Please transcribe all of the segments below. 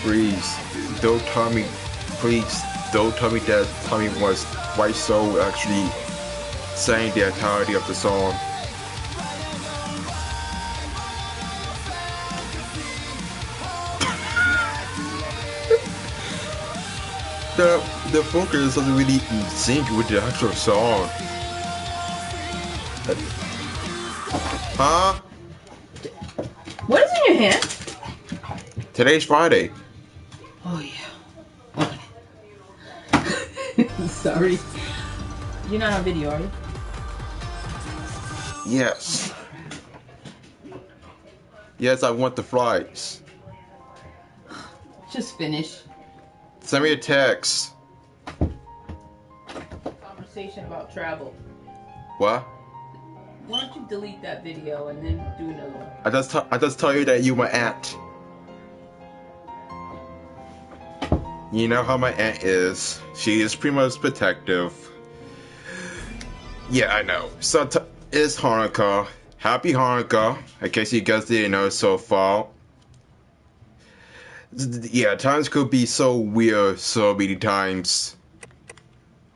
Please, don't tell me, please, don't tell me that Tommy was White Soul actually sang the entirety of the song. The focus doesn't really sync with the actual song. Huh? What is in your hand? Today's Friday. Oh yeah. Sorry. You're not on video, are you? Yes. Yes, I want the flights. Just finish. Send me a text. Conversation about travel. What? Why don't you delete that video and then do another one? I just tell you that you my aunt. You know how my aunt is. She is pretty much protective. Yeah, I know. So it's Hanukkah. Happy Hanukkah. In case you guys didn't know so far. Yeah, times could be so weird so many times.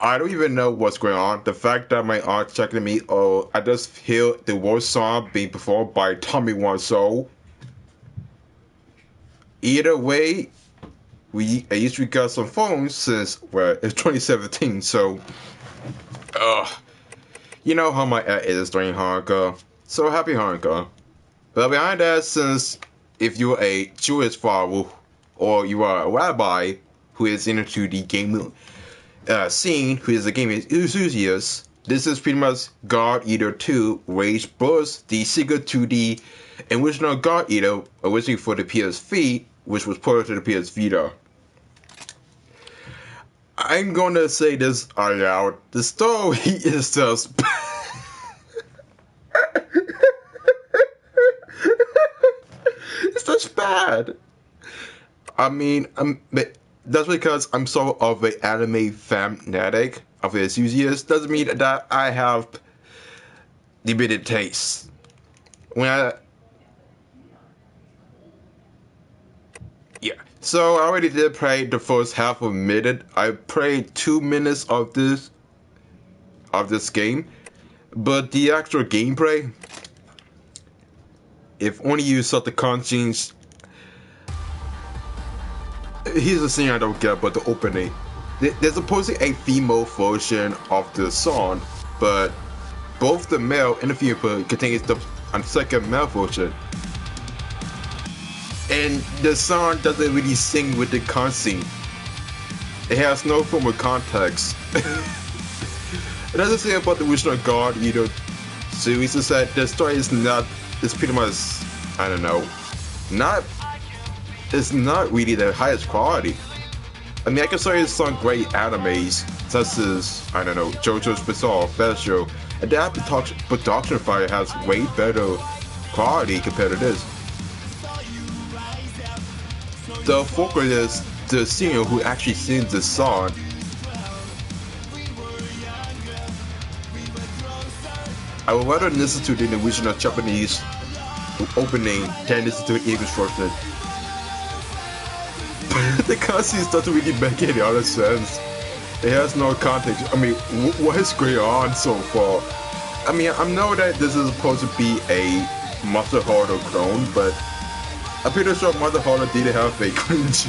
I don't even know what's going on. The fact that my aunt checking me, I just hear the worst song being performed by Tommy Wiseau. Either way, at least we got some phones since, well, it's 2017, so, you know how my aunt is during Hanukkah. So happy Hanukkah. But behind that, since if you're a Jewish father, or you are a rabbi who is into the game scene, who is a game enthusiast, this is pretty much God Eater 2 Rage Burst, the sequel to the original God Eater, originally for the PS3, which was ported to the PS Vita. I'm gonna say this out loud. The story is just it's just bad. I mean, that's because I'm sort of an anime fanatic of an enthusiast. Doesn't mean that I have limited taste. Yeah. So I already did play the first half of a minute. I played 2 minutes of this game, but the actual gameplay, if only you saw the cutscenes. Here's the thing I don't get about the opening. There's supposedly a female version of the song, but both the male and the female contains the second male version. And the song doesn't really sing with the cutscene. It has no form of context. It doesn't say about the original God Eater series. Is that the story is pretty much, I don't know, it's not really the highest quality. I mean, I can say it's some great animes, such as, I don't know, JoJo's Bizarre Adventure, and that production file has way better quality compared to this. The focus is the singer who actually sings the song. I would rather listen to the original Japanese opening than listen to the English version. The cutscenes doesn't really make any other sense. It has no context. I mean, what is going on so far? I mean, I know that this is supposed to be a Monster Hunter clone, but I'm pretty sure Monster Hunter didn't have a cringe.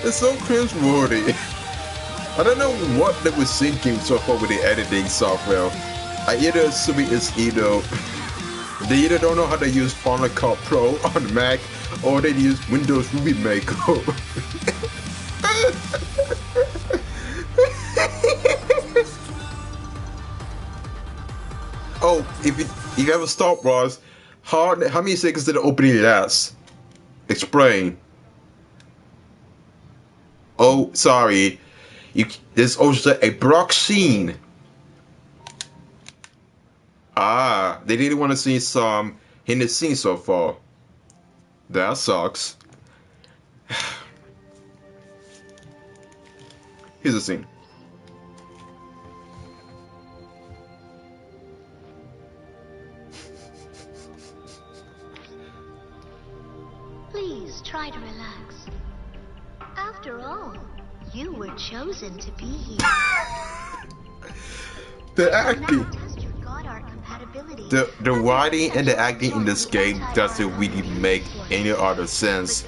It's so cringe-worthy. I don't know what they were thinking so far with the editing software. I either assume they either don't know how to use Final Cut Pro on Mac, or they use Windows Movie Maker. Oh, if you have a stopwatch, how many seconds did the opening last? Explain. Oh, sorry. There's also a block scene. Ah, they didn't want to see some hidden scenes so far. That sucks. Here's the scene. Please try to relax. After all, you were chosen to be here. The acting. Now test your God art compatibility. The writing and the acting in this game doesn't really make any other sense.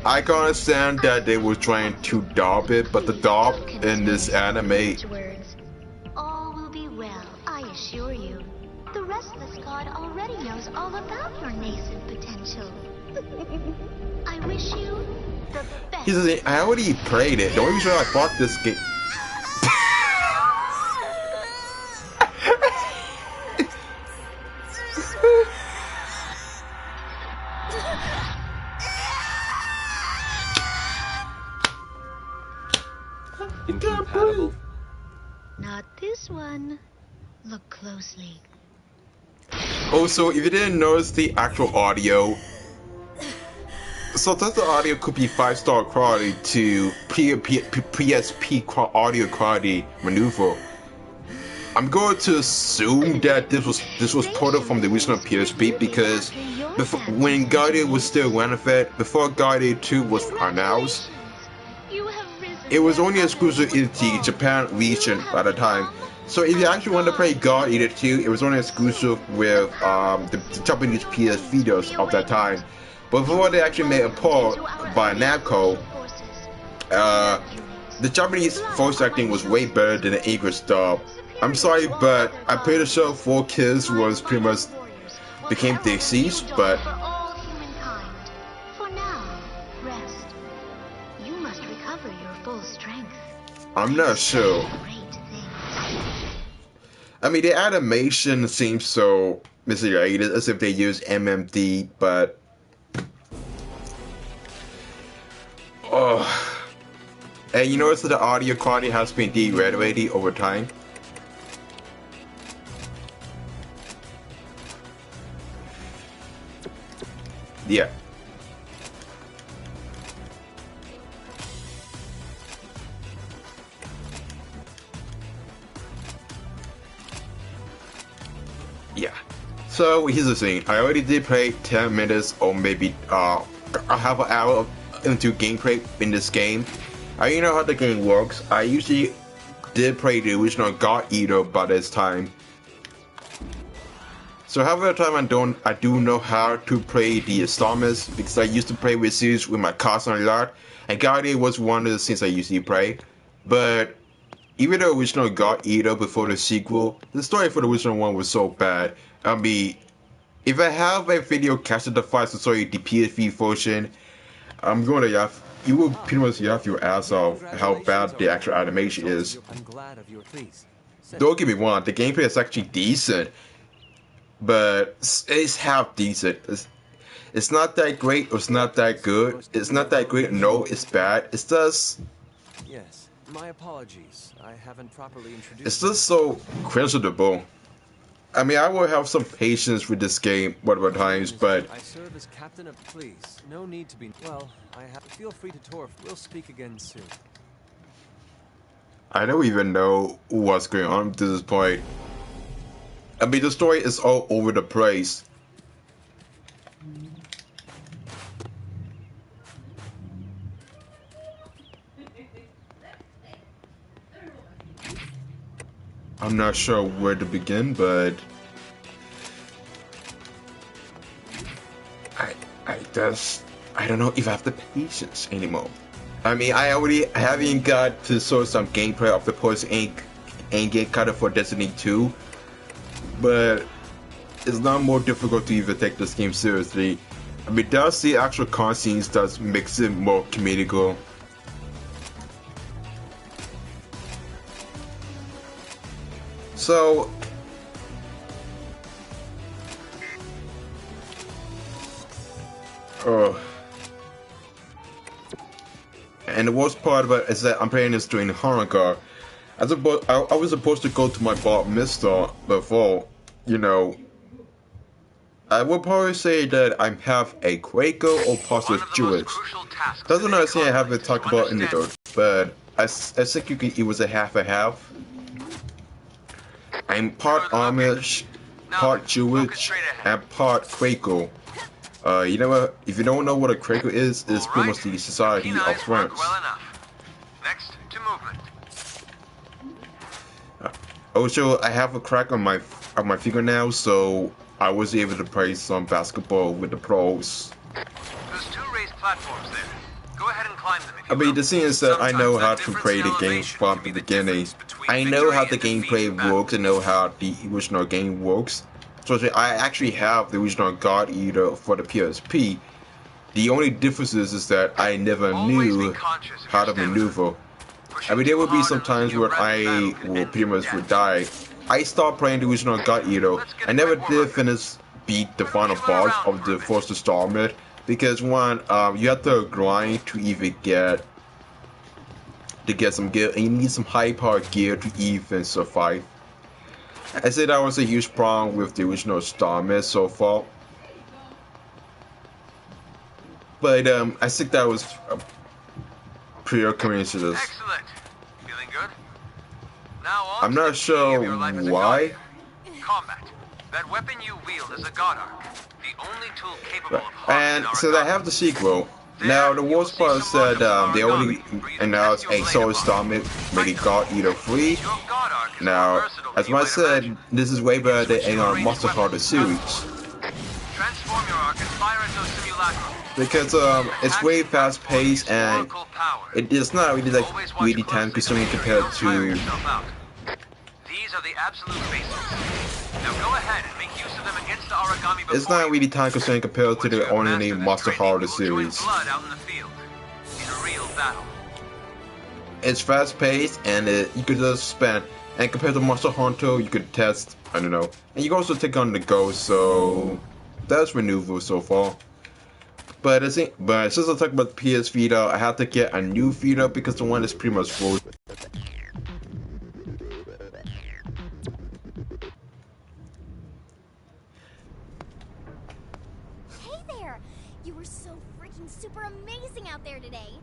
I can understand that they were trying to dub it, but the dub in this anime. All will be well, I assure you. The restless god already knows all about your nascent potential. I wish you the best. Here's the thing, I already played it. The only reason I bought this game. Incompatible. Not this one. Look closely. Also, if you didn't notice the actual audio, sometimes the audio could be 5-star quality to PSP audio quality maneuver. I'm going to assume that this was ported from the original PSP because before, when Guardian was still relevant, before Guardian 2 was announced, it was only exclusive in the Japan region by the time. So if you actually want to play Guardian 2, it was only exclusive with the Japanese PSP videos of that time. But before they actually made a port by Namco, the Japanese voice acting was way better than the English dub. I'm sorry, but I played the show 4 Kids was pretty much became deceased, but For now, rest. You must recover your full strength. I'm not sure. Great thing. I mean, the animation seems so misleading, as if they use MMD, but oh. And you notice that the audio quality has been degraded over time. Yeah. Yeah. So here's the thing. I already did play 10 minutes or maybe a half an hour into gameplay in this game. I already know how the game works. I usually did play the original God Eater by this time. So half of the time I do know how to play the installments because I used to play with series with my cousin a lot, and God Eater was one of the things I usually play. But even the original God Eater before the sequel, the story for the original one was so bad. I mean, if I have a video capture the files to show you the PSP version, I'm going to have, you will pretty much laugh your ass off how bad the actual animation is. I'm glad of your please. Don't get me wrong, the gameplay is actually decent, but it's half decent. It's not that great or it's not that good. It's not that great, no, it's bad. It's just, Yes, my apologies. I haven't properly introduced. it's just so cringeable. I mean, I will have some patience with this game whatever times, but I serve as captain of police. No need to be. Well, I have. Feel free to torf. We'll speak again soon. I don't even know what's going on to this point. I mean, the story is all over the place. I'm not sure where to begin, but I don't know if I have the patience anymore. I mean, I haven't got to show some gameplay of the Poison Ink get cut for Destiny 2, but it's not more difficult to even take this game seriously. I mean, does the actual con scenes does makes it more comedical. So, and the worst part about it is that I'm playing this during Hanukkah. I was supposed to go to my bar mitzvah before, you know, I would probably say that I'm half a Quaker or partial Jewish. Doesn't understand I haven't talked about in the show, but I think it was a half. I'm part Amish, part Jewish, and part Quaker. You know what? If you don't know what a Quaker is, it's pretty much the Society of Friends. Next to movement. Also, I have a crack on my fingernail, so I was able to play some basketball with the pros. There's 2 raised platforms there. Go ahead and climb them. I mean, the thing is that I know how to play the game from the beginning. I know how the gameplay works. I know how the original game works. So I actually have the original God Eater for the PSP. The only difference is that I never knew how to maneuver. I mean, there would be some times where I will pretty much would die. I stopped playing the original God Eater. I never did beat the final boss of the first installment because one, you have to grind to even get some gear, and you need some high power gear to even survive. I say that was a huge problem with the original installment so far. But I think that was a pretty coincidence. Excellent. Feeling good? Now on I'm to not the sure key of your life as a why. guardian. Combat. That weapon you wield is a god arc, the only tool capable of And harming so I have the sequel. Now the worst part is that they only announced a solo installment making God Eater free. Now, as I said, this is way better than any Monster Hunter series. Transform your arc and fire at those simulacra. Because it's way fast paced and it is not really like really time consuming compared to. These are the absolute basics. Now go ahead and make use of them against the origami before It's not really time consuming compared to the ordinary Monster Hunter series. blood out in the field in a real battle. It's fast paced and you could just spend. And compared to Monster Hunter, you could test. I don't know, and you can also take on the ghost. So that's maneuver so far. But since I talk about the PS Vita, I have to get a new Vita because the one is pretty much full. Hey there! You were so freaking super amazing out there today.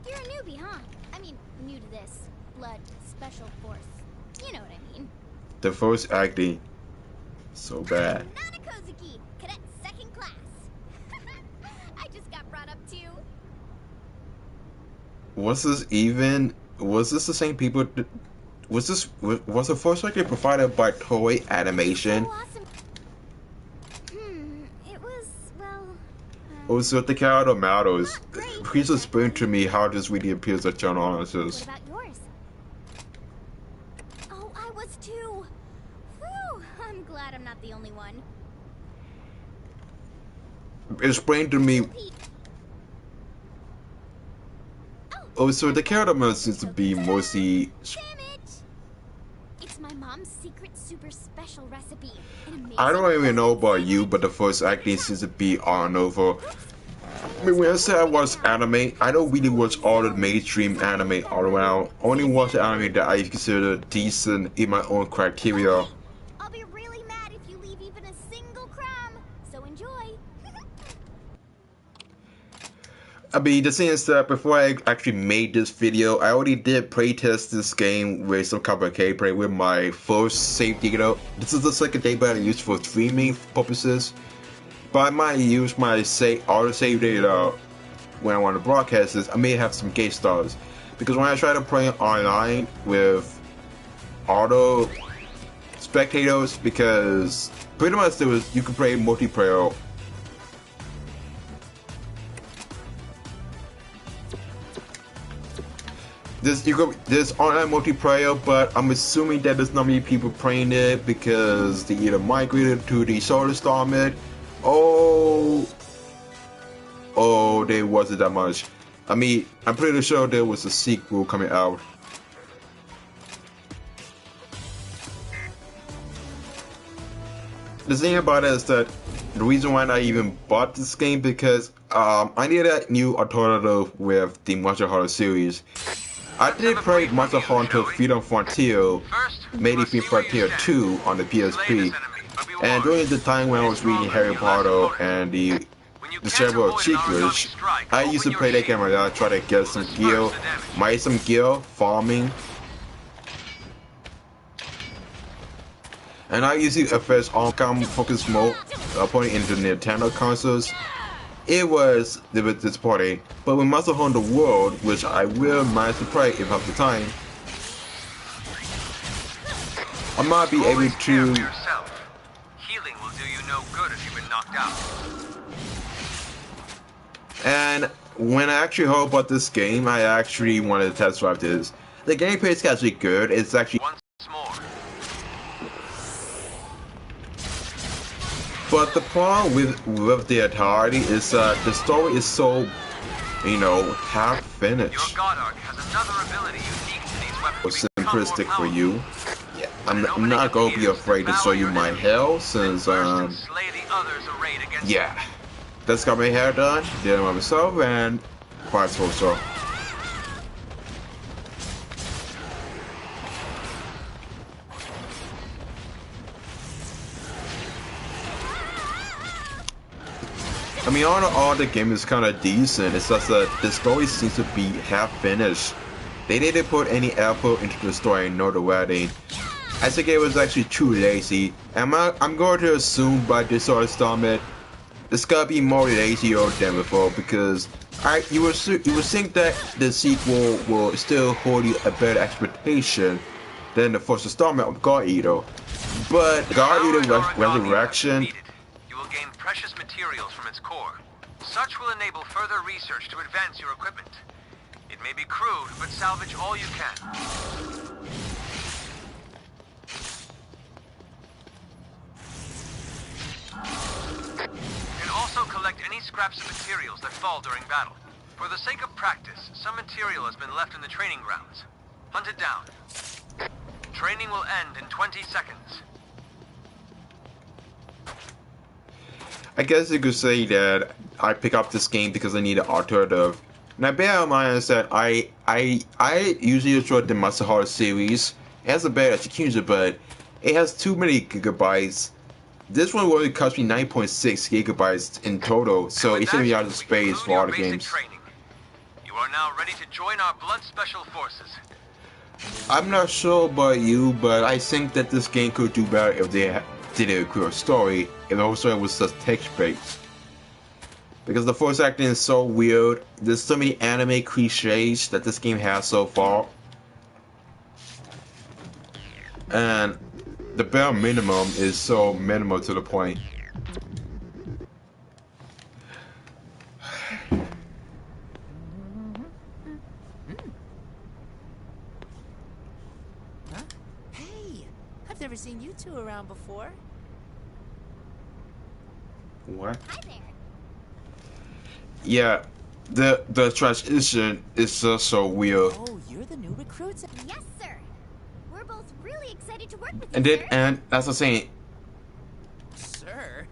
You're a newbie, huh? I mean, new to this. Blood Special Force. You know what I mean. The first acting, so bad. Nanakozuki, cadet second class. I just got brought up too. Was this the same people? Was the first acting provided by Toei Animation? Oh, awesome. It was, well... Also, the character matters. Not great, Please but explain to me how this really appears to John What audiences. about yours? Oh, I was too. Whew, I'm glad I'm not the only one. Explain to me. Also, the character model seems to be mostly. Damn it! It's my mom's secret super special recipe. An amazing I don't even know about you, but the first acting seems to be on over. I mean, when I say I watch anime, I don't really watch all the mainstream anime all around. I only watch the anime that I consider decent in my own criteria. I'll be really mad if you leave even a single crumb. So enjoy. I mean, the thing is that before I actually made this video, I already did playtest this game with some kind of gameplay with my first save data. This is the second data I used for streaming purposes. But I might use my auto save data when I want to broadcast this. I may have some guest stars. Because when I try to play online with auto spectators, because pretty much you can play multiplayer. There's online multiplayer, but I'm assuming that there's not many people playing it because they either migrated to the Solar Star mid, oh, there wasn't that much. I mean, I'm pretty sure there was a sequel coming out. The thing about it is that the reason why I even bought this game because I needed a new alternative with the Monster Hunter series. I did play Monster Hunter Freedom Frontier, maybe Freedom Frontier 2 on the PSP, And during the time when I was reading Harry Potter and the Chamber of Secrets, I used to play that game a lot, try to get some gear, mine some gear, farming. And I usually affect on-cam focus mode putting into Nintendo consoles. It was a bit disappointing, but with Monster Hunter World, which I will manage to play if I have the time, I might be able to. Healing will do you no good if you've been knocked out. And when I actually heard about this game, I actually wanted to test drive this. The gameplay is actually good. It's actually Once more. But the problem with the entirety is the story is so, half Your finished. God Arc has another ability unique to these weapons. Or simplistic for you. Yeah, I'm not gonna be afraid to show you my hell since Slay the others arrayed against yeah. Just got my hair done, did it myself, and vice versa. I mean, all the game is kind of decent. It's just that the story seems to be half finished. They didn't put any effort into the story, nor the wedding. I think it was actually too lazy. And I'm going to assume by this sort of installment, it's gonna be more lazier than before because you would think that the sequel will still hold you a better expectation than the first installment of God Eater. But God Eater Resurrection. You will gain precious materials from its core. Such will enable further research to advance your equipment. It may be crude, but salvage all you can. You can also collect any scraps of materials that fall during battle. For the sake of practice, some material has been left in the training grounds. Hunt it down. Training will end in 20 seconds. I guess you could say that I pick up this game because I need an alternative. Now bear in mind is that I usually enjoy the Monster Hunter series. It has a bad execution, but it has too many gigabytes. This one only cost me 9.6 gigabytes in total, so it should be out of space for all the games. Training. You are now ready to join our Blood Special Forces. I'm not sure about you, but I think that this game could do better if they did a clear story, if the story was just text-based. Because the voice acting is so weird, there's so many anime cliches that this game has so far. And the bare minimum is so minimal to the point. Hey, I've never seen you two around before. What? Hi there. Yeah, the transition is just so weird. Oh, you're the new recruits. Yes, sir. We're both really excited to work with you, And then, sir. and that's the saying, Sir.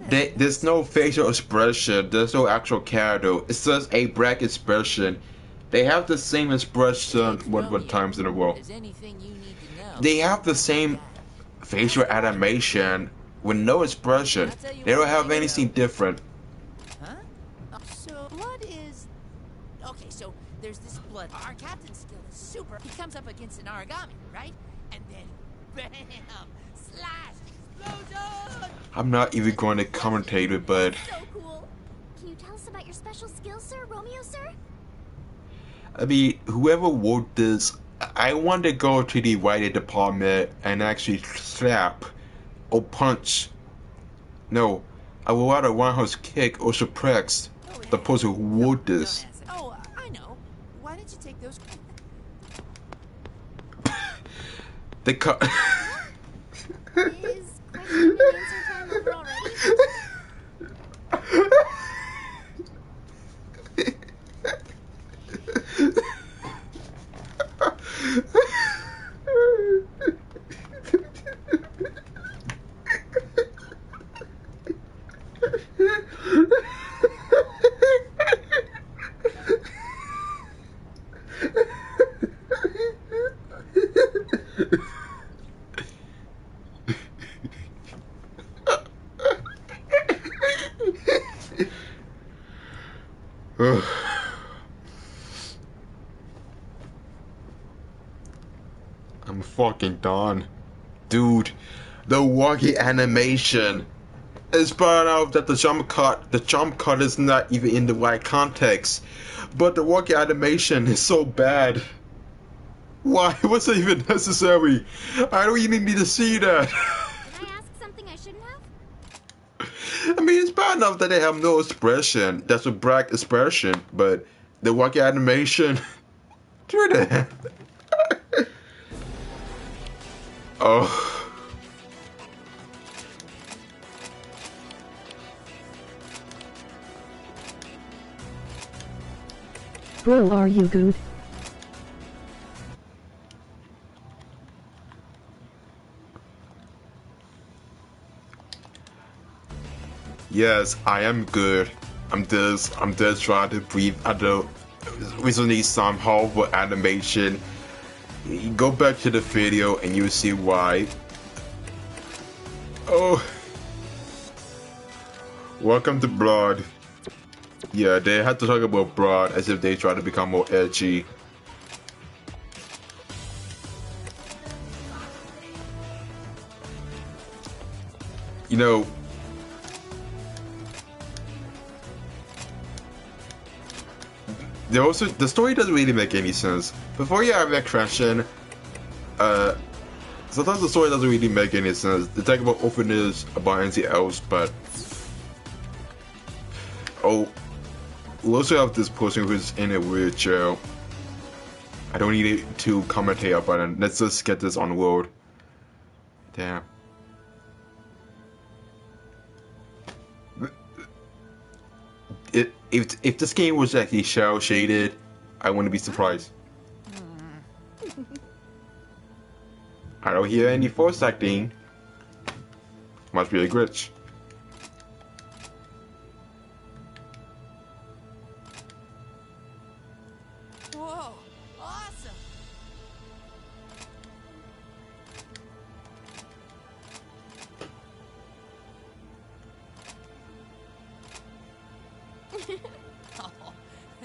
there's no facial expression, there's no actual character, it's just a black expression. They have the same expression what times in a row. There's anything you need to know. They have the same facial animation with no expression. They don't have anything different. Huh? So blood is. Okay, so there's this blood. Our captain's skill is super. He comes up against an origami, right? And then, bam, slash, explosion. I'm not even going to commentate it, but So cool. Can you tell us about your special skills, sir, Romeo, sir? I mean, whoever wrote this, I want to go to the writing department and actually slap or punch. No, I would rather want her to kick or suppress the person who wrote this. Oh, I know. Why didn't you take those? They cut. Is question and answer time over already? I'm fucking done. Dude, the walkie animation. It's bad out that the jump cut is not even in the right context. But the walkie animation is so bad. Why was it even necessary? I don't even need to see that. Did I ask something I shouldn't have? I mean, it's bad enough that they have no expression. That's a brag expression, but the walkie animation. Through that. Oh. Bro, are you good? Yes, I am good. I'm just trying to breathe. I don't recently some horrible animation. You go back to the video and you see why. Oh. Welcome to Blood. Yeah, they had to talk about Blood as if they try to become more edgy. You know, the story doesn't really make any sense. Before you have that question, sometimes the story doesn't really make any sense. They talk about openness about anything else, but oh, we also have this person who's in a wheelchair. I don't need to commentate about it. Let's just get this on the road. Damn. If this game was actually shell shaded, I wouldn't be surprised. I don't hear any voice acting. Must be a glitch. Whoa, awesome! Oh,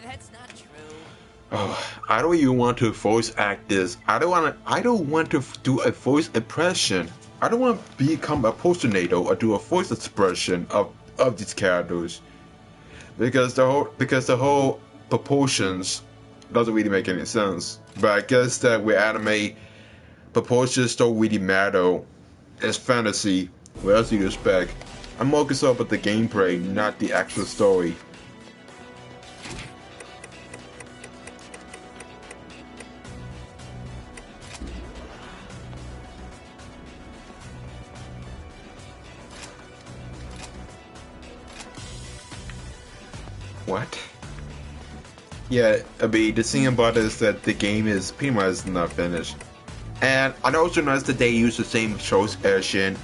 that's not true. Oh, I don't even want to voice act this. I don't want to do a voice impression. I don't want to become a postinator or do a voice expression of these characters. Because the whole proportions doesn't really make any sense. But I guess that with anime, proportions don't really matter. It's fantasy. What else do you expect? I'm more concerned about the gameplay, not the actual story. What? Yeah, I mean, the thing about it is that the game is pretty much not finished. And I also noticed that they use the same Tropes engine.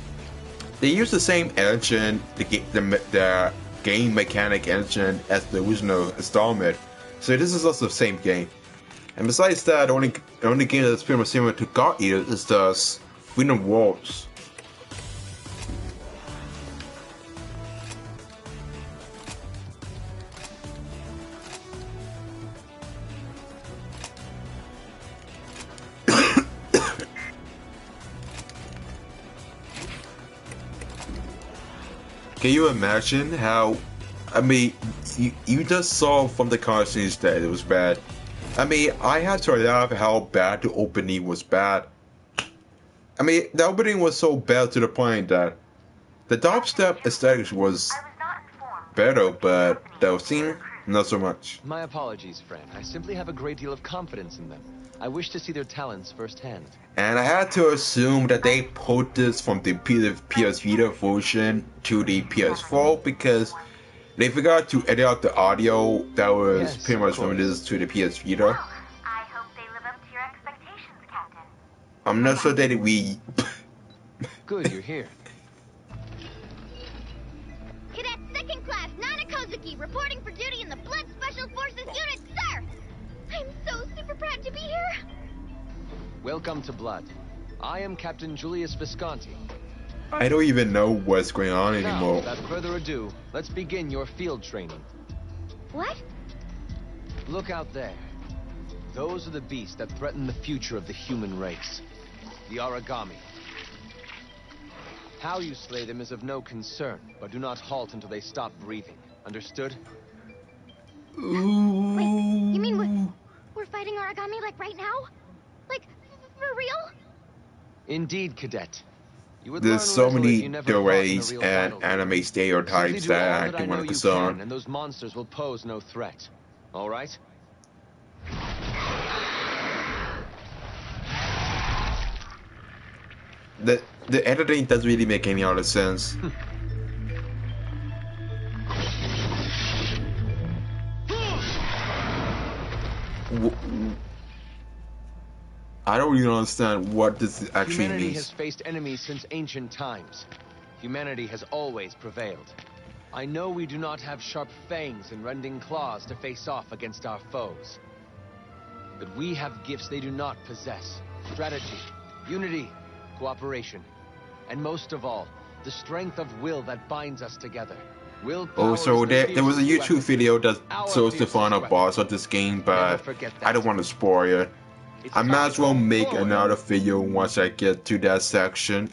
They use the same engine, the game mechanic engine as the original installment. So this is also the same game. And besides that, the only game that's pretty much similar to God Eater is just Freedom Wars. Can you imagine how, I mean, you just saw from the cutscenes that it was bad. I mean, I had to laugh how bad the opening was bad. I mean, the opening was so bad to the point that the dubstep aesthetics was better, but the scene, not so much. My apologies, friend. I simply have a great deal of confidence in them. I wish to see their talents firsthand. And I had to assume that they put this from the PS Vita version to the PS4 because they forgot to edit out the audio that was pretty much from this to the PS Vita. Well, I hope they live up to your expectations, Captain. I'm not sure that we... Good, you're here. Cadet Second Class Nana Kozuki reporting for duty in the Blood Special Forces Unit, sir! I'm so super proud to be here! Welcome to Blood. I am Captain Julius Visconti. I don't even know what's going on Now, anymore. without further ado, let's begin your field training. What? Look out there. Those are the beasts that threaten the future of the human race. The origami. How you slay them is of no concern, but do not halt until they stop breathing. Understood? Wait, you mean we're fighting origami like right now? Like, for real? Indeed, Cadet. You would There's learn so little if many you never fought in a delays real and battlefield. anime Simply stereotypes do all that I that I can know want you to concern. can, and those monsters will pose no threat. All right? The editing doesn't really make any other sense. I don't really understand what this actually Humanity means. has faced enemies since ancient times. Humanity has always prevailed. I know we do not have sharp fangs and rending claws to face off against our foes. But we have gifts they do not possess. Strategy, unity, cooperation, and most of all, the strength of will that binds us together. Willpower Also, is the there was a fiercest YouTube weapon. video that Our shows the fiercest final weapon. boss of this game, Never but forget I don't that. want to spoil it. It's I might as well time. make Forward. another video once I get to that section.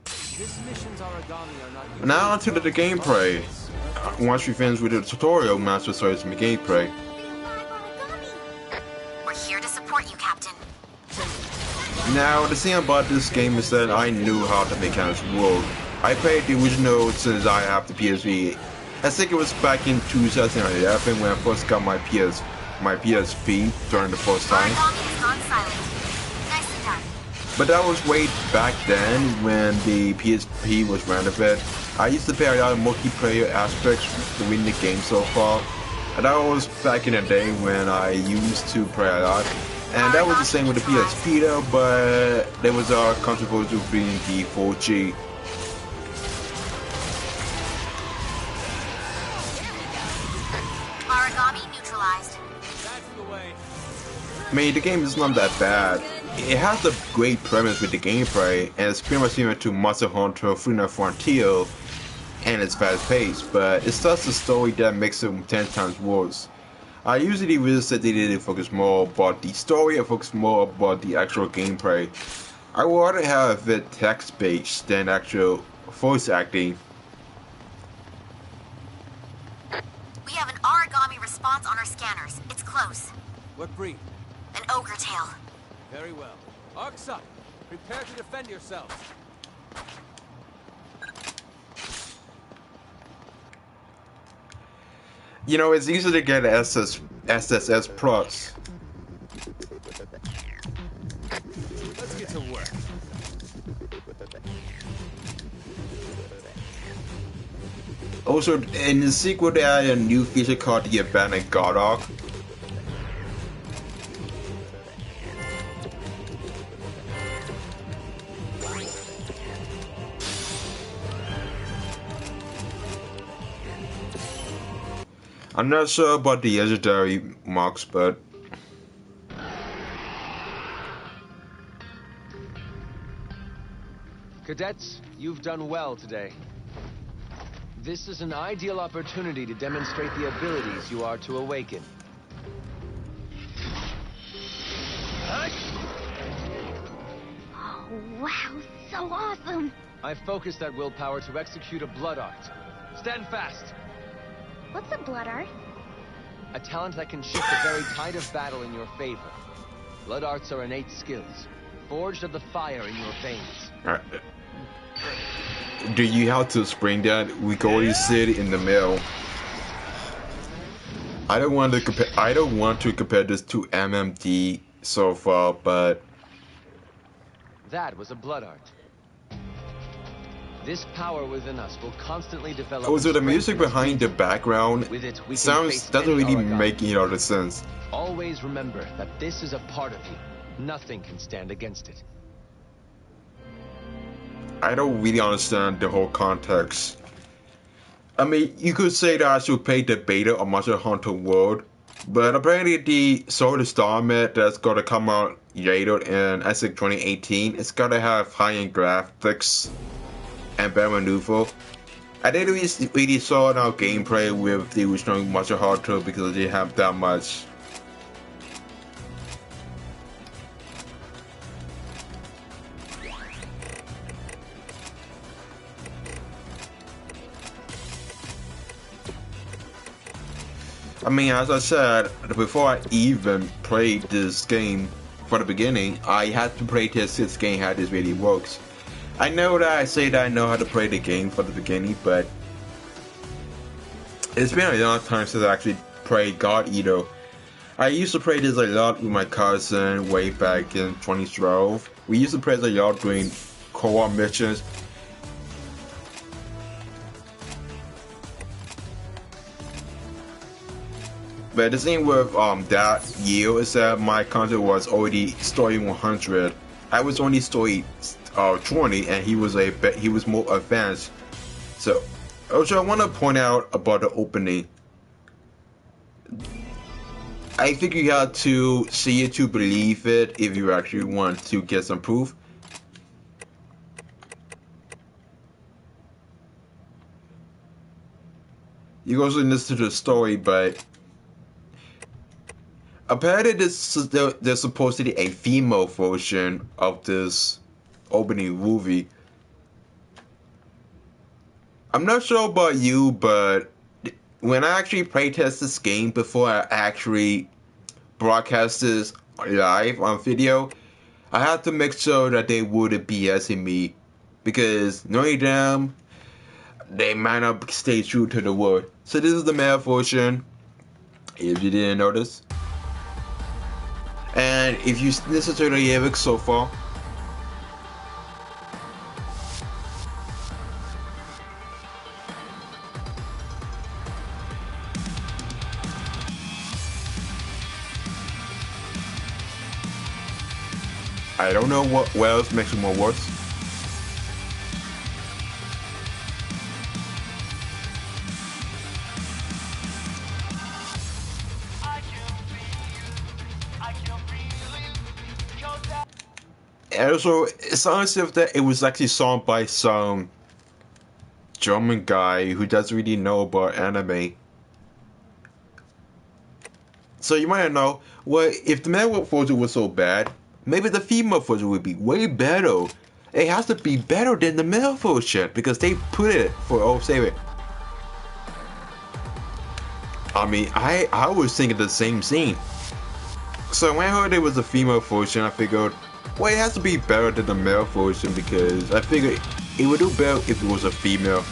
This mission's origami are not Now onto the gameplay. Once we finish with the tutorial, Master starts some gameplay. We're here to support you, Captain. Now, the thing about this game is that I knew how the mechanics work. I played the original since I have the PSP. I think it was back in 2011 when I first got my PSP during the first time. Origami has gone silent. Nicely done. But that was way back then when the PSP was renovated. I used to play a lot of multiplayer aspects within the game so far. And that was back in the day when I used to play a lot. And that was the same with the PSP though, but there was a controversy between the 4G. Origami neutralized. That's the way. I mean, the game is not that bad. It has a great premise with the gameplay, and it's pretty much similar to Monster Hunter Final Frontier, and it's fast paced, but it's just the story that makes it 10 times worse. I usually will say they didn't focus more about the story and focus more about the actual gameplay. I would rather have it text-based than actual voice acting. We have an origami response on our scanners. It's close. What breed? An ogre tail. Very well. Arcs up. Prepare to defend yourselves. You know, it's easy to get SSS Plus. Let's get to work. Also, in the sequel, they added a new feature called the Abandoned Godok. I'm not sure about the legendary marks, but Cadets, you've done well today. This is an ideal opportunity to demonstrate the abilities you are to awaken. Oh, wow, so awesome. I've focused that willpower to execute a blood art. Stand fast! What's a blood art? A talent that can shift the very tide of battle in your favor. Blood arts are innate skills, forged of the fire in your veins. do you have to explain that? We can already see it in the mail. I don't want to compare this to MMD so far, but That was a blood art. This power within us will constantly develop. also and the music strengthen us behind the mentally. background With it, we can sounds face doesn't any really origami. make any other sense. Always remember that this is a part of you. Nothing can stand against it. I don't really understand the whole context. I mean, you could say that I should play the beta of Monster Hunter World, but apparently the Sword Star Met that's gonna come out later in I think 2018, it's gonna have high-end graphics and better maneuver. I didn't really saw no gameplay with the original Monster Hunter because they didn't have that much. I mean, as I said, before I even played this game from the beginning, I had to play test this game how this really works. I know that I say that I know how to play the game from the beginning, but it's been a long time since I actually played God Eater. I used to play this a lot with my cousin way back in 2012. We used to play this a lot doing co-op missions. But the thing with that year is that my content was already story 100. I was only story 20, and he was more advanced. So, also I want to point out about the opening. I think you have to see it to believe it if you actually want to get some proof. You also listen to the story, but apparently there's supposed to be a female version of this opening movie. I'm not sure about you, but when I actually playtest this game before I actually broadcast this live on video, I had to make sure that they wouldn't BSing me, because knowing them, they might not stay true to the word. So this is the male version, if you didn't notice. And if you listen to the lyrics so far, I don't know what else makes it more worse. And also, it sounds as if that it was actually sung by some German guy who doesn't really know about anime. So you might know, well, if the male version was so bad, maybe the female version would be way better. It has to be better than the male version because they put it for save it. I mean, I was thinking the same thing. So when I heard it was a female version, I figured, well, it has to be better than the male version because I figured it would do better if it was a female.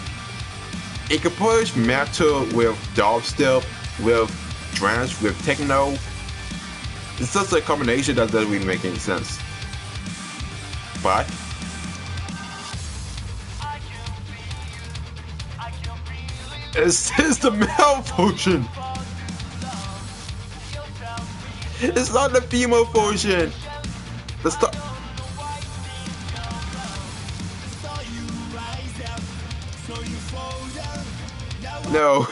It could push metal with dubstep, with trance, with techno. It's just a combination that doesn't really make any sense. But it's the male version. It's not the female version. No.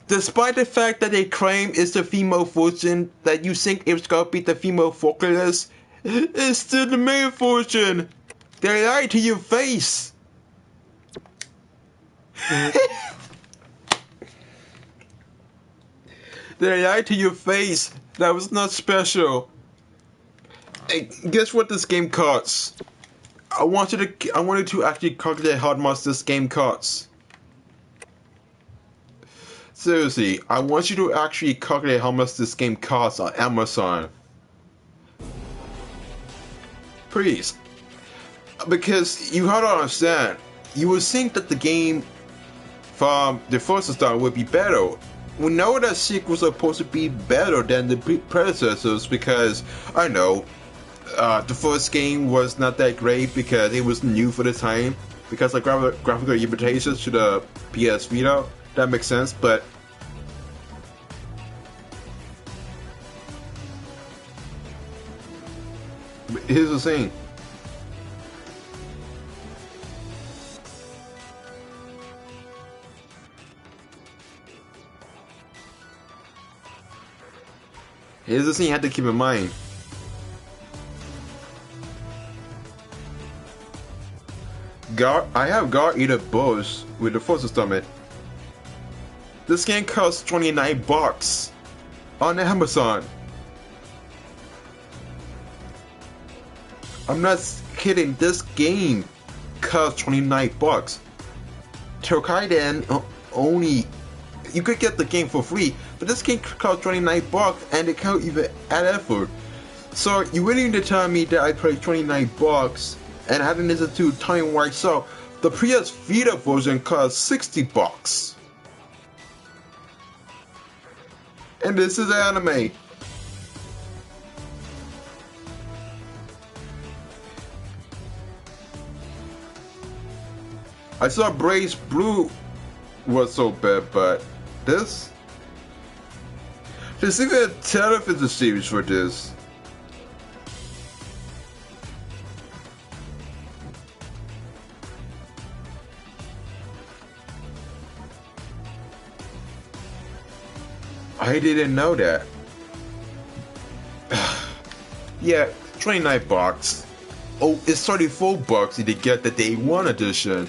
Despite the fact that they claim it's the female version, that you think it's gonna be the female vocalist, it's still the male version. They lie to your face. They lie to your face. That was not special. Hey, guess what this game costs? I wanted to actually calculate how much this game costs. Seriously, I want you to actually calculate how much this game costs on Amazon. Please. Because you have to understand, you would think that the game from the first installment would be better. We know that sequels are supposed to be better than the predecessors because, I know, the first game was not that great because it was new for the time, because of graphical limitations to the PS Vita. That makes sense, but here's the thing. Here's the thing you have to keep in mind. I have God Eater Bows with the Force Stomach. This game costs $29 on Amazon. I'm not kidding. This game costs $29. Tokaiden only you could get the game for free, but this game costs $29 and it can't even add effort. So you really need to tell me that I paid $29 and I haven't listened to Time White. So the PS Vita version costs $60. And this is anime. I saw Blaze Blue was so bad, but this? There's even a television series for this. I didn't know that. Yeah, $29. Oh, it's $34 if you get the Day 1 edition.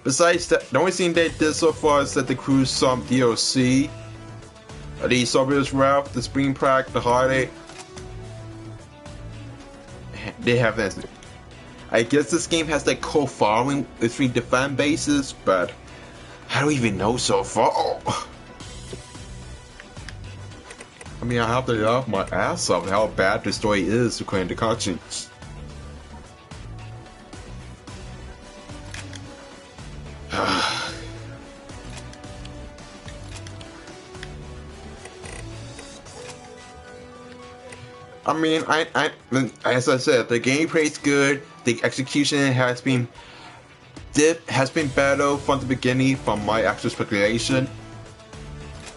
Besides that, the only thing they did so far is that they cruise some DLC. The Soviet Ralph, the Spring Pack, the Holiday. They have that. I guess this game has that cult following between the fan bases, but I don't even know so far. Oh. I mean, I have to laugh my ass off how bad the story is according to conscience. I mean, as I said, the gameplay is good. The execution has been better from the beginning, from my actual speculation.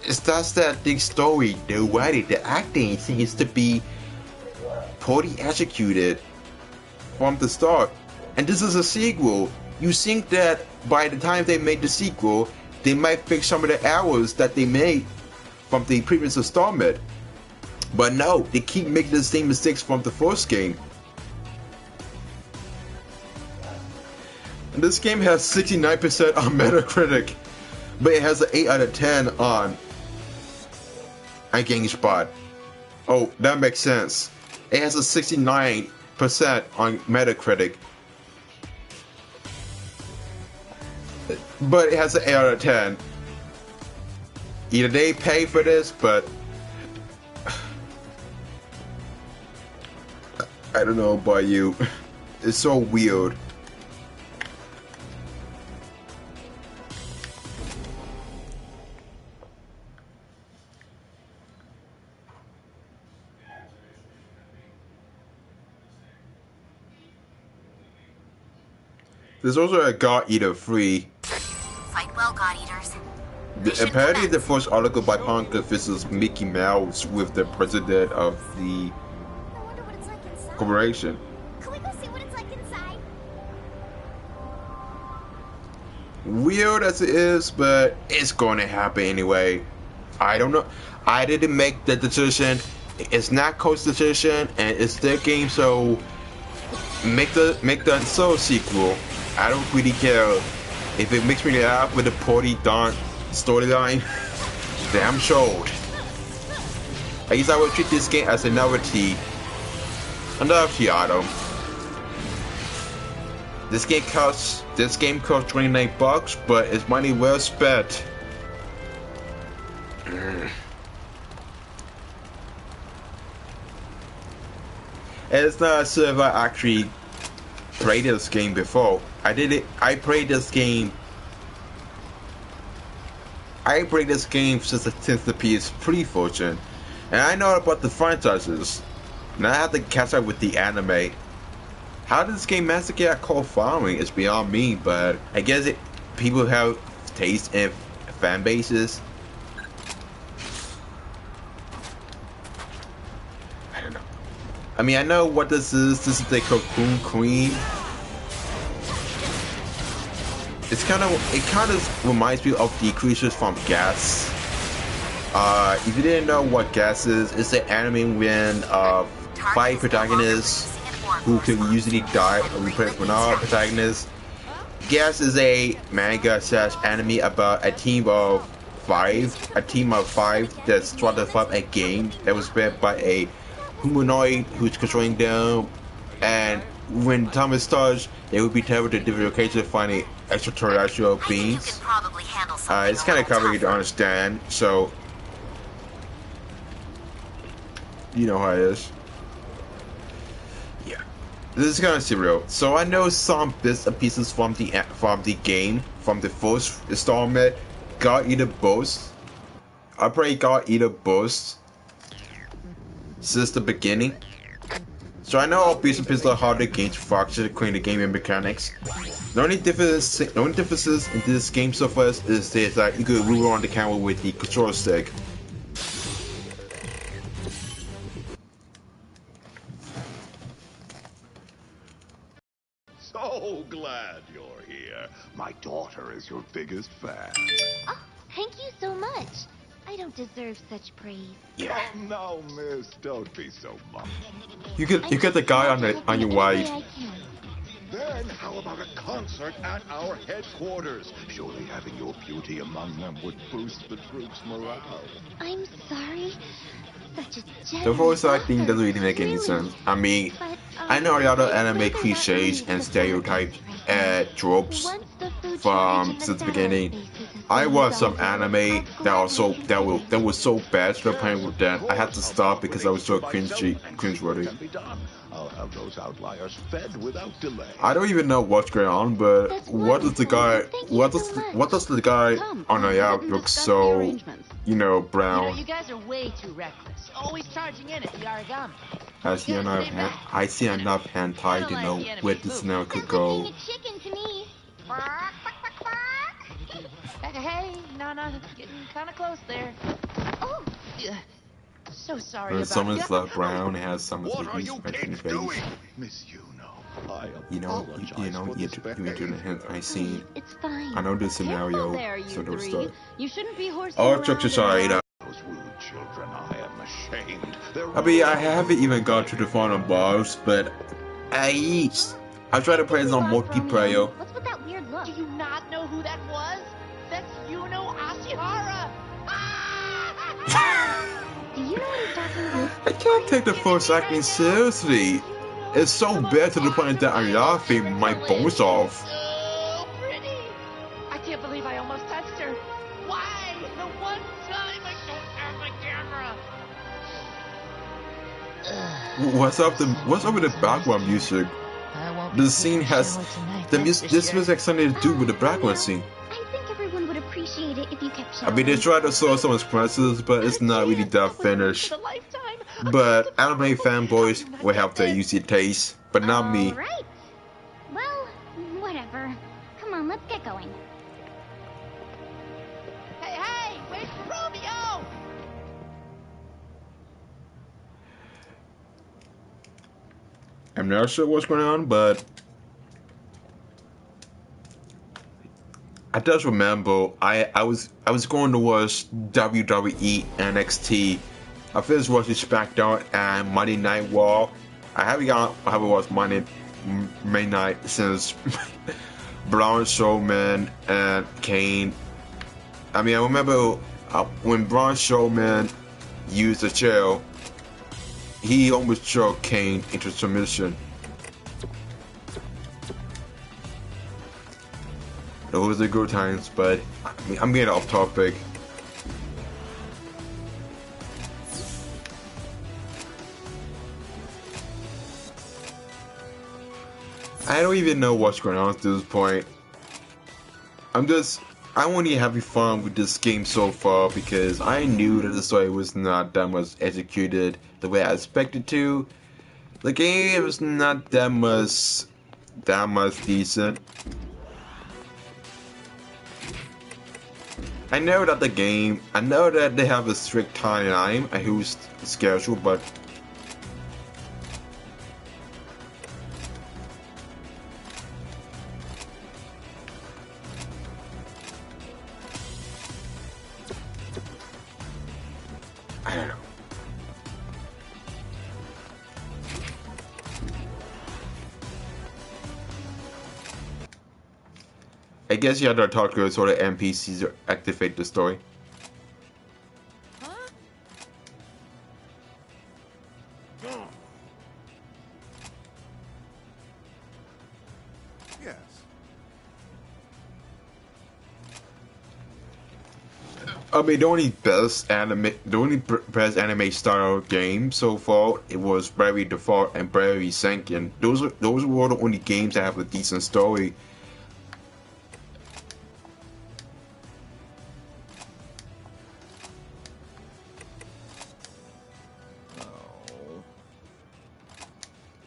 It's just that the story, the writing, the acting seems to be poorly executed from the start. And this is a sequel. You think that by the time they make the sequel, they might fix some of the errors that they made from the previous installment. But no, they keep making the same mistakes from the first game. And this game has 69% on Metacritic, but it has an 8 out of 10 on GameSpot. Oh, that makes sense. It has a 69% on Metacritic, but it has an 8 out of 10. Either they pay for this, but I don't know about you. It's so weird. There's also a God Eater 3. Fight well, God Eaters. Apparently the first article by Honka versus Mickey Mouse with the president of the corporation. Can we go see what it's like inside? Weird as it is, but it's going to happen anyway. I don't know. I didn't make the decision. It's not Coach's decision, and it's their game, so make the Soul sequel. I don't really care if it makes me laugh with the Porty Don storyline. Damn sold. I guess I will treat this game as a novelty. Another item. This game costs $29, but it's money well spent. And it's not as if I actually played this game before. I played this game since the PS3 version, and I know about the franchises. Now I have to catch up with the anime. How did this game manage to get a cult following is beyond me, but I guess people have taste and fan bases. I don't know. I mean, I know what this is. This is the Cocoon Queen. It kind of reminds me of the creatures from Gas. If you didn't know what Gas is, it's the anime when 5 protagonists who can usually die or replace with another protagonist. Gas is a manga / anime about a team of 5 that's trying to fight a game that was built by a humanoid who's controlling them, and when time starts, they will be traveling to different locations finding extraterrestrial beings. It's kind of complicated to understand, so you know how it is. Yeah, this is kind of surreal. So I know some bits and pieces from the game, from the first installment. God Eater Boast. I pray God Eater Boast since the beginning. So I know all bits and pieces of how the game functions according to game and mechanics. The only differences in this game so far is that you can move around the camera with the control stick. So glad you're here. My daughter is your biggest fan. Oh, thank you so much. I don't deserve such praise. Yeah. Oh no, miss, don't be so much. You get the guy on your right. Then how about a concert at our headquarters? Surely having your beauty among them would boost the troops' morale. I'm sorry. Such a generous The voice acting offer. doesn't really make any Really. sense. I mean, But, I know a lot of anime whether that cliches means and the stereotypes food and tropes Once the food from shortage in since the satellite beginning. bases has I been watched some resolved, anime I'll that was so bad to the point Yes, that of I had course. to stop because I was so I'll release cringy, it myself and see what cringeworthy. can be done. I'll have those outliers fed without delay. I don't even know what's going on, but That's what does the guy? wonderful. Thank you What so does much. what does the guy on the app didn't look discuss the so, arrangements. you know, You know, brown? you guys are way too reckless. Always charging in at the origami. I see enough hentai to know where this now could Sounds like being go. a chicken to me. Hey, no, getting kind of close there. Oh, Yeah. So sorry When about someone's you. love brown, it has someone's What are face you in kids face. doing? Miss Yuno, I You know, apologize you for this into the behavior. hentai scene. it's fine. I know the Careful scenario, there, you so don't three. start. You shouldn't be horsing All around jokes in aside, that- Those rude children, I am ashamed. I mean, I haven't even got to the final boss, but I tried to play this on multiplayer. What's with that weird look? Do you not know who that was? That's Yuno Ashihara. Do you know what he's talking about? I can't take the voice acting seriously. It's so bad to the point that I'm laughing my bones off. So pretty. I can't believe I almost touched her. Why? The one time I don't have my camera. What's up with the background music? The scene has this music has something to do with the background scene. I think everyone would appreciate it if you kept I showing. mean, they tried to show some expressions, but it's not really that finished. But anime fanboys will have their usual taste, but not me. All right. Well, whatever. Come on, let's get going. Hey, wait for Romeo! I'm not sure what's going on, but I just remember I was going to watch WWE NXT. I finished watching SmackDown and Monday Night Raw. I haven't watched Monday Night since Braun Strowman and Kane. I mean, I remember when Braun Strowman used the chair, he almost choked Kane into submission. Those are good times, but I mean, I'm getting off topic. I don't even know what's going on at this point. I'm only having fun with this game so far because I knew that the story was not that much executed the way I expected to. The game was not that much decent. I know that they have a strict timeline, a huge schedule, but I don't know. I guess you have to talk to sort of NPCs to activate the story. Yes. I mean, the only best anime style game so far it was Bravely Default and Bravely Second. Those were the only games that have a decent story.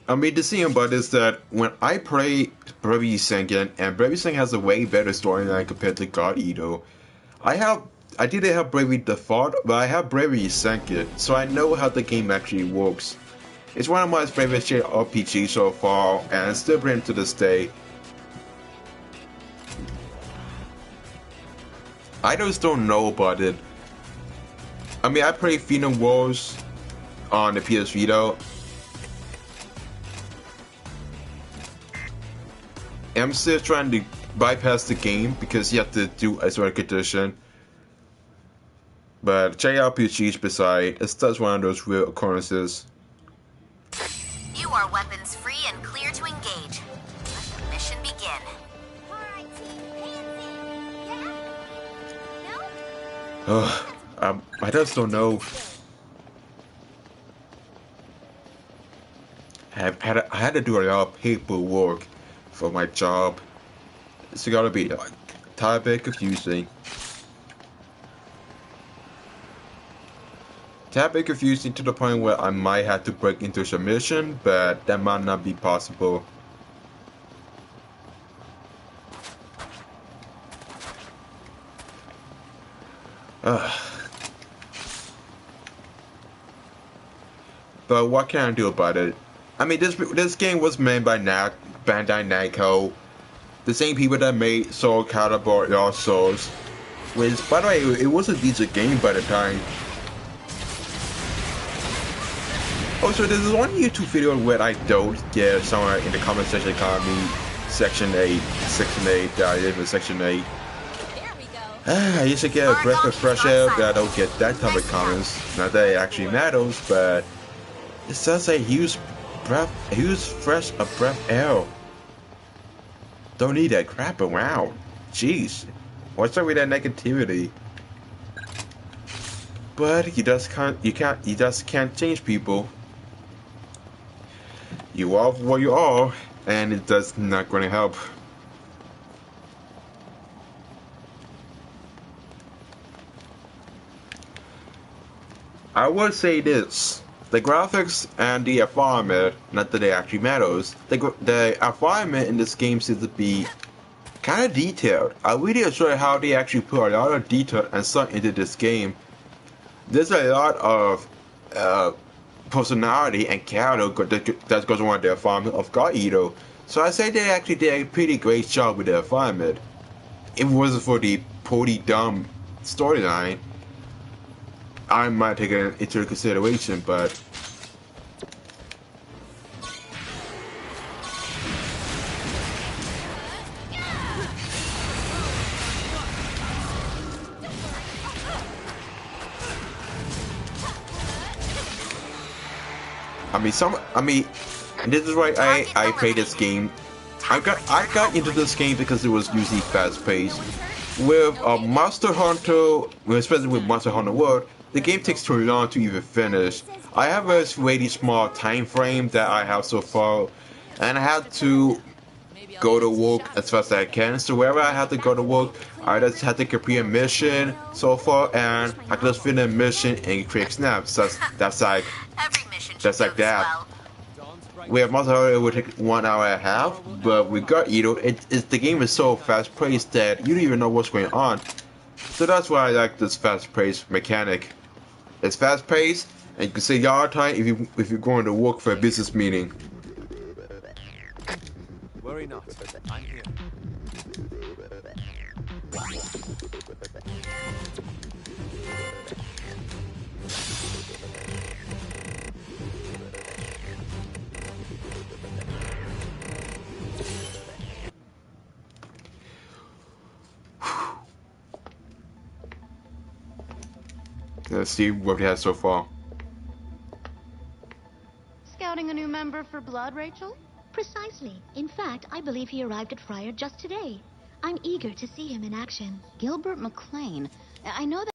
I mean, the thing about it is that when I play Bravely Second, and Bravely Second has a way better storyline compared to God Eater. I didn't have Bravely Default, but I have Bravely Second, so I know how the game actually works. It's one of my favorite RPGs so far, and still bring to this day. I just don't know about it. I mean, I played Phenom Wars on the PS Vita. I'm still trying to bypass the game because you have to do a sort of condition. But JRPGs beside, it's just one of those real occurrences. You are weapons free and clear to engage. Let the mission begin. Alright, team, hands in. Yeah? No? I just don't know. I had to do a lot of paperwork for my job. It's gotta be like a tad bit confusing. Tad bit confusing to the point where I might have to break into submission, but that might not be possible. But what can I do about it? I mean, this game was made by Bandai Namco, the same people that made Soul Calibur Lost Souls, which, by the way, it was a decent game by the time. Also, there's one YouTube video where I don't get somewhere in the comment section calling me Section 8, that I live in Section 8. I used to get a breath of fresh air that I don't get that type of comments. Not that it actually matters, but it's just a huge fresh breath air. Don't need that crap around. Jeez. What's up with that negativity? But you just can't change people. You are what you are, and it does not going to help. I would say this: the graphics and the environment, not that they actually matters. The environment in this game seems to be kind of detailed. I really enjoy how they actually put a lot of detail and stuff into this game. There's a lot of personality and character that goes on with the environment of God Eater. So I say they actually did a pretty great job with the environment. If it wasn't for the pretty dumb storyline, I might take it into consideration, but this is why I played this game. I got into this game because it was usually fast paced. With Monster Hunter, especially with Monster Hunter World, the game takes too long to even finish. I have a really small time frame that I have so far, and I have to go to work as fast as I can. So wherever I have to go to work, I just have to complete a mission so far, and I can just finish a mission and create snaps. That's like that. With Monster Hunter, it would take 1 hour and a half, but with God Eater, the game is so fast paced that you don't even know what's going on. So that's why I like this fast paced mechanic. It's fast paced, and you can save your time if you're going to work for a business meeting. Worry not, I'm here. Let's see what we have so far. Scouting a new member for Blood, Rachel? Precisely. In fact, I believe he arrived at Friar just today. I'm eager to see him in action. Gilbert McLean. I know that.